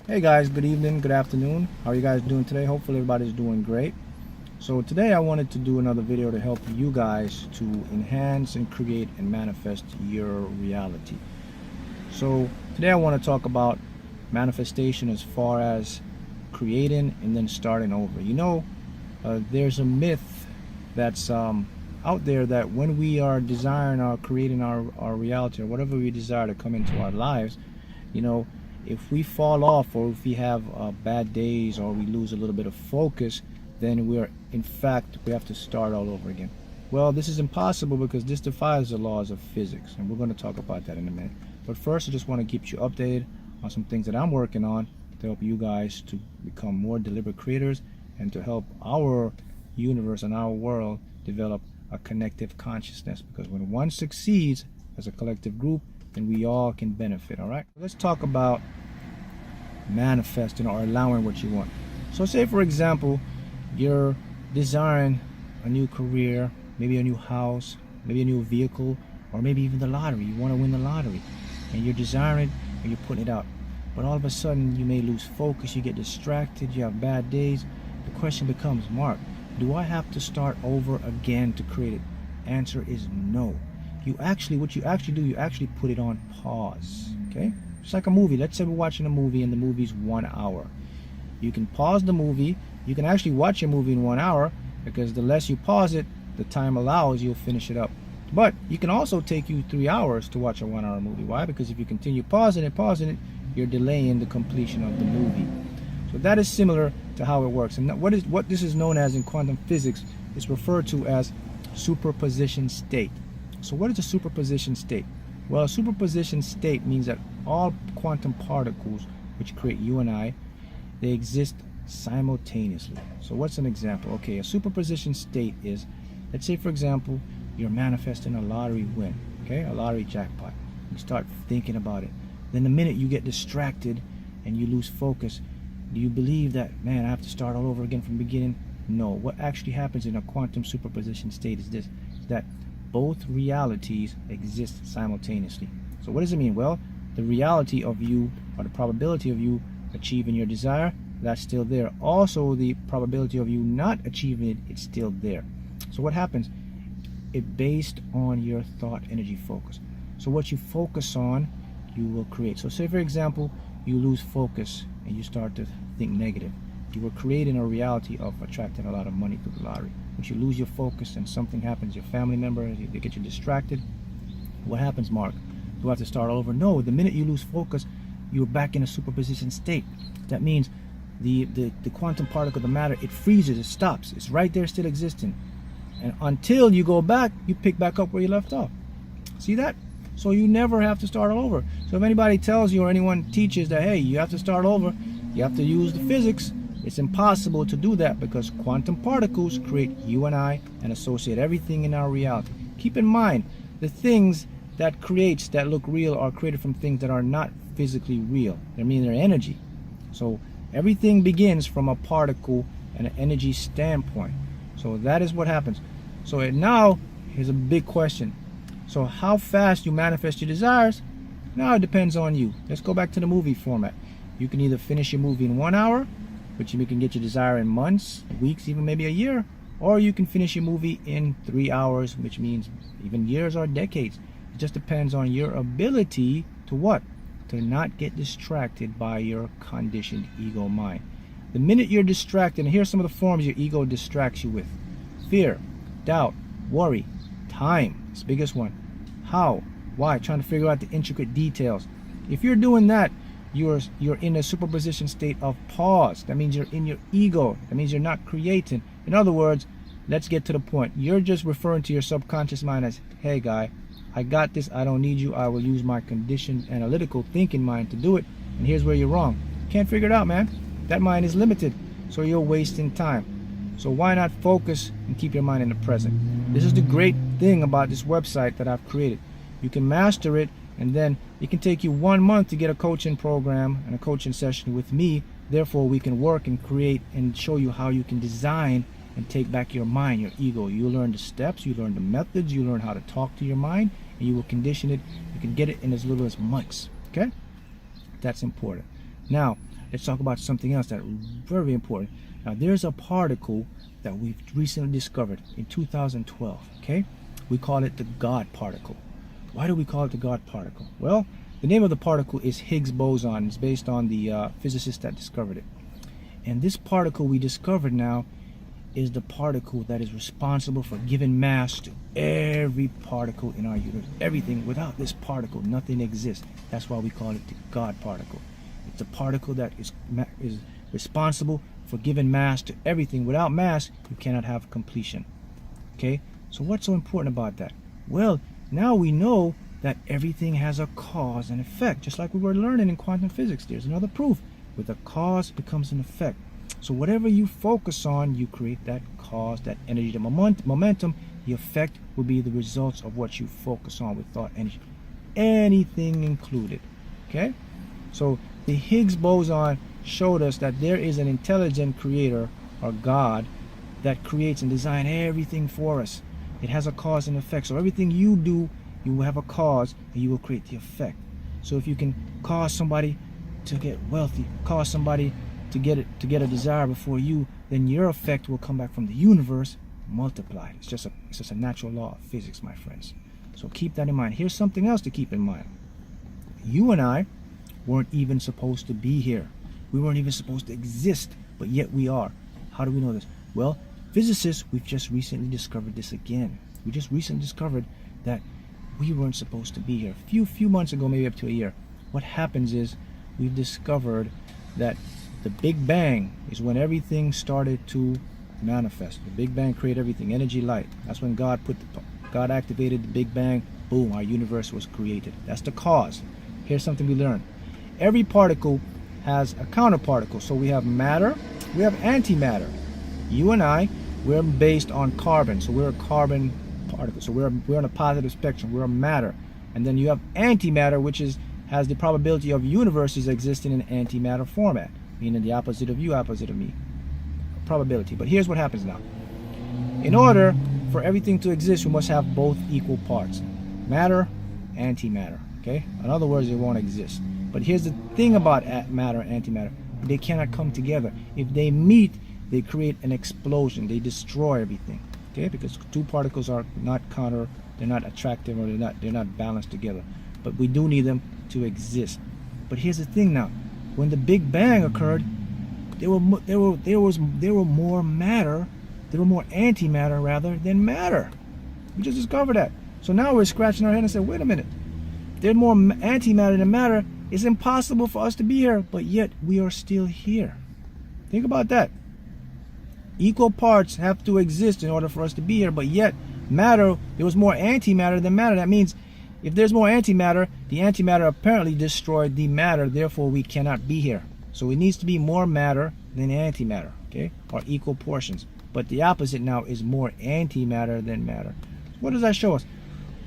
Hey guys, good evening, good afternoon. How are you guys doing today? Hopefully everybody's doing great. So today I wanted to do another video to help you guys to enhance and create and manifest your reality. So today I want to talk about manifestation as far as creating and then starting over. There's a myth that's out there that when we are desiring or creating our reality or whatever we desire to come into our lives, if we fall off or if we have bad days or we lose a little bit of focus, then we have to start all over again. Well, this is impossible because this defies the laws of physics, and we're going to talk about that in a minute. But first, I just want to keep you updated on some things that I'm working on to help you guys to become more deliberate creators and to help our universe and our world develop a connective consciousness, because when one succeeds as a collective group, then we all can benefit. All right, let's talk about manifesting or allowing what you want. So say for example you're desiring a new career, maybe a new house, maybe a new vehicle, or maybe even the lottery. You want to win the lottery and you're desiring it and you're putting it out, but all of a sudden you may lose focus, you get distracted, you have bad days. The question becomes, Mark, do I have to start over again to create it? Answer is no. What you actually do, you actually put it on pause. Okay, it's like a movie. Let's say we're watching a movie and the movie's 1 hour. You can pause the movie. You can actually watch a movie in 1 hour, because the less you pause it, the time allows, you'll finish it up. But you can also take you 3 hours to watch a 1 hour movie. Why? Because if you continue pausing it, you're delaying the completion of the movie. So that is similar to how it works. And what this is known as in quantum physics is referred to as superposition state. So what is a superposition state? Well, a superposition state means that all quantum particles, which create you and I, they exist simultaneously. So what's an example? Okay, a superposition state is, let's say for example, you're manifesting a lottery win, okay, a lottery jackpot. You start thinking about it. Then the minute you get distracted and you lose focus, do you believe that, man, I have to start all over again from the beginning? No. What actually happens in a quantum superposition state is this, that both realities exist simultaneously. So what does it mean? Well, the reality of you, or the probability of you achieving your desire, that's still there. Also, the probability of you not achieving it, it's still there. So what happens? It's based on your thought energy focus. So what you focus on, you will create. So say for example, you lose focus and you start to think negative. You were creating a reality of attracting a lot of money through the lottery. But you lose your focus and something happens, your family member, they get you distracted. What happens, Mark? Do I have to start all over? No, the minute you lose focus, you're back in a superposition state. That means the quantum particle, the matter, it freezes, it stops. It's right there still existing. And until you go back, you pick back up where you left off. See that? So you never have to start all over. So if anybody tells you or anyone teaches that, hey, you have to start over, you have to use the physics, it's impossible to do that, because quantum particles create you and I and associate everything in our reality. Keep in mind, the things that look real are created from things that are not physically real. I mean, they're energy. So everything begins from a particle and an energy standpoint. So that is what happens. So now, here's a big question. So how fast you manifest your desires? Now it depends on you. Let's go back to the movie format. You can either finish your movie in 1 hour, which you can get your desire in months, weeks, even maybe a year, or you can finish your movie in 3 hours, which means even years or decades. It just depends on your ability to what? To not get distracted by your conditioned ego mind. The minute you're distracted, and here's some of the forms your ego distracts you with: fear, doubt, worry, time, it's the biggest one. How? Why? Trying to figure out the intricate details. If you're doing that, you're in a superposition state of pause. That means you're in your ego. That means you're not creating. In other words, let's get to the point. You're just referring to your subconscious mind as, hey guy, I got this, I don't need you, I will use my conditioned analytical thinking mind to do it, and here's where you're wrong. Can't figure it out, man. That mind is limited, so you're wasting time. So why not focus and keep your mind in the present? This is the great thing about this website that I've created. You can master it, and then it can take you 1 month to get a coaching program and a coaching session with me. Therefore, we can work and create and show you how you can design and take back your mind, your ego. You learn the steps, you learn the methods, you learn how to talk to your mind, and you will condition it. You can get it in as little as months. Okay? That's important. Now, let's talk about something else that's very important. Now, there's a particle that we've recently discovered in 2012, okay? We call it the God particle. Why do we call it the God particle? Well, the name of the particle is Higgs boson. It's based on the physicist that discovered it. And this particle we discovered now is the particle that is responsible for giving mass to every particle in our universe. Everything. Without this particle, nothing exists. That's why we call it the God particle. It's a particle that is responsible for giving mass to everything. Without mass, you cannot have completion. Okay? So what's so important about that? Well, now we know that everything has a cause and effect. Just like we were learning in quantum physics. There's another proof. With a cause becomes an effect. So whatever you focus on, you create that cause, that energy, the momentum. The effect will be the results of what you focus on with thought, energy, anything included. Okay? So the Higgs boson showed us that there is an intelligent creator, or God, that creates and designs everything for us. It has a cause and effect. So everything you do, you will have a cause, and you will create the effect. So if you can cause somebody to get wealthy, cause somebody to get a desire before you, then your effect will come back from the universe multiplied. It's just a natural law of physics, my friends. So keep that in mind. Here's something else to keep in mind. You and I weren't even supposed to be here. We weren't even supposed to exist, but yet we are. How do we know this? Well, physicists, we've just recently discovered this again. We just recently discovered that we weren't supposed to be here. A few months ago, maybe up to a year. What happens is we've discovered that the Big Bang is when everything started to manifest. The Big Bang created everything, energy, light. That's when God activated the Big Bang. Boom, our universe was created. That's the cause. Here's something we learned. Every particle has a counterparticle. So we have matter, we have antimatter. You and I, we're based on carbon. So we're a carbon particle. So we're on a positive spectrum. We're a matter. And then you have antimatter, which has the probability of universes existing in antimatter format, meaning the opposite of you, opposite of me. Probability. But here's what happens now. In order for everything to exist, we must have both equal parts. Matter, antimatter. Okay? In other words, it won't exist. But here's the thing about matter and antimatter. They cannot come together. If they meet, they create an explosion. They destroy everything. Okay? Because two particles are not they're not attractive, or they're not balanced together. But we do need them to exist. But here's the thing now. When the Big Bang occurred, there were more matter, there were more antimatter rather than matter. We just discovered that. So now we're scratching our head and say, wait a minute. There's more antimatter than matter. It's impossible for us to be here, but yet we are still here. Think about that. Equal parts have to exist in order for us to be here, but yet matter, there was more antimatter than matter. That means if there's more antimatter, the antimatter apparently destroyed the matter, therefore we cannot be here. So it needs to be more matter than antimatter, okay? Or equal portions. But the opposite now is more antimatter than matter. What does that show us?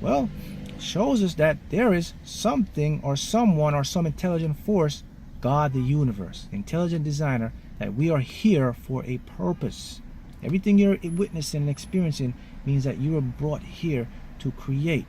Well, it shows us that there is something or someone or some intelligent force, God, the universe, intelligent designer, that we are here for a purpose. Everything you're witnessing and experiencing means that you were brought here to create,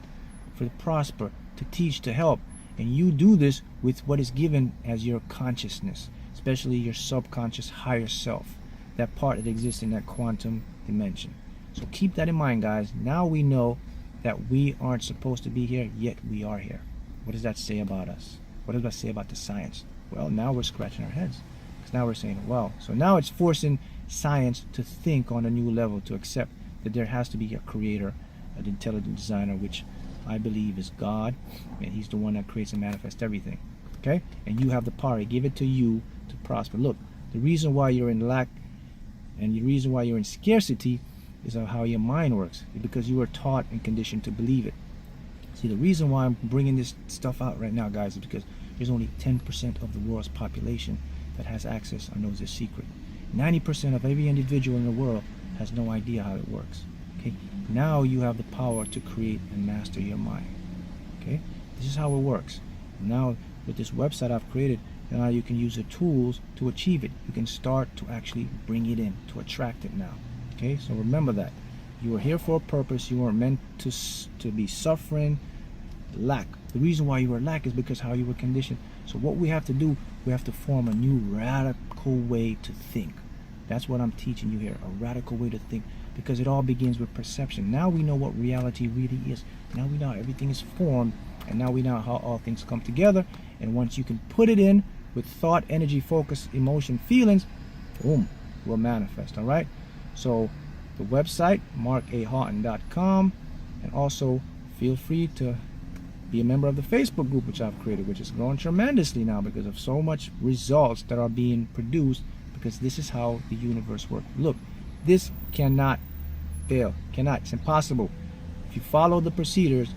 to prosper, to teach, to help. And you do this with what is given as your consciousness, especially your subconscious higher self, that part that exists in that quantum dimension. So keep that in mind, guys. Now we know that we aren't supposed to be here, yet we are here. What does that say about us? What does that say about the science? Well, now we're scratching our heads. Because now we're saying, wow. So now it's forcing science to think on a new level, to accept that there has to be a creator, an intelligent designer, which I believe is God, and he's the one that creates and manifests everything. Okay? And you have the power. He gave it to you to prosper. Look, the reason why you're in lack and the reason why you're in scarcity is of how your mind works, because you were taught and conditioned to believe it. See, the reason why I'm bringing this stuff out right now, guys, is because there's only 10% of the world's population that has access and knows this secret. 90% of every individual in the world has no idea how it works. Okay? Now you have the power to create and master your mind. Okay? This is how it works. Now with this website I've created, now you can use the tools to achieve it. You can start to actually bring it in, to attract it now. Okay? So remember that. You are here for a purpose. You weren't meant to be suffering, lack. The reason why you were lack is because how you were conditioned. So what we have to do, we have to form a new radical way to think. That's what I'm teaching you here, a radical way to think, because it all begins with perception. Now we know what reality really is. Now we know how everything is formed, and now we know how all things come together. And once you can put it in with thought, energy, focus, emotion, feelings, boom, will manifest. All right. So the website, markH.customisedsubliminals, and also feel free to be a member of the Facebook group which I've created, which is growing tremendously now because of so much results that are being produced, because this is how the universe works. Look, this cannot fail. Cannot. It's impossible. If you follow the procedures,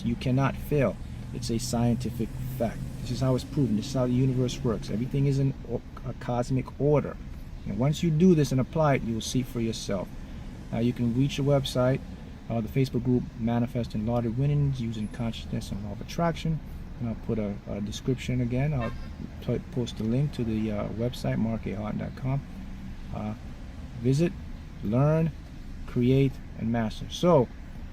you cannot fail. It's a scientific fact. This is how it's proven. This is how the universe works. Everything is in a cosmic order. And once you do this and apply it, you will see for yourself. Now you can reach the website, the Facebook group, Manifesting Lottery Winnings Using Consciousness and Law of Attraction. And I'll put a description again. I'll post a link to the website, markH.customisedsubliminals.com. Visit, learn, create, and master. So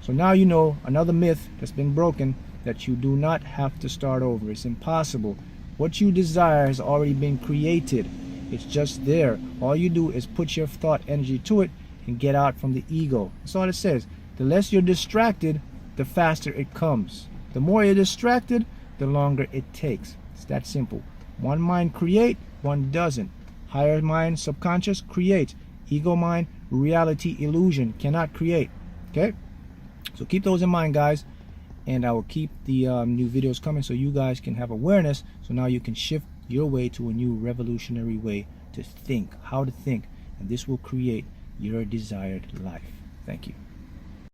now you know another myth that's been broken, that you do not have to start over. It's impossible. What you desire has already been created. It's just there. All you do is put your thought energy to it and get out from the ego. That's all it says. The less you're distracted, the faster it comes. The more you're distracted, the longer it takes. It's that simple. One mind create, one doesn't. Higher mind, subconscious, creates. Ego mind, reality, illusion, cannot create. Okay? So keep those in mind, guys. And I will keep the new videos coming so you guys can have awareness. So now you can shift your way to a new revolutionary way to think, how to think. And this will create your desired life. Thank you.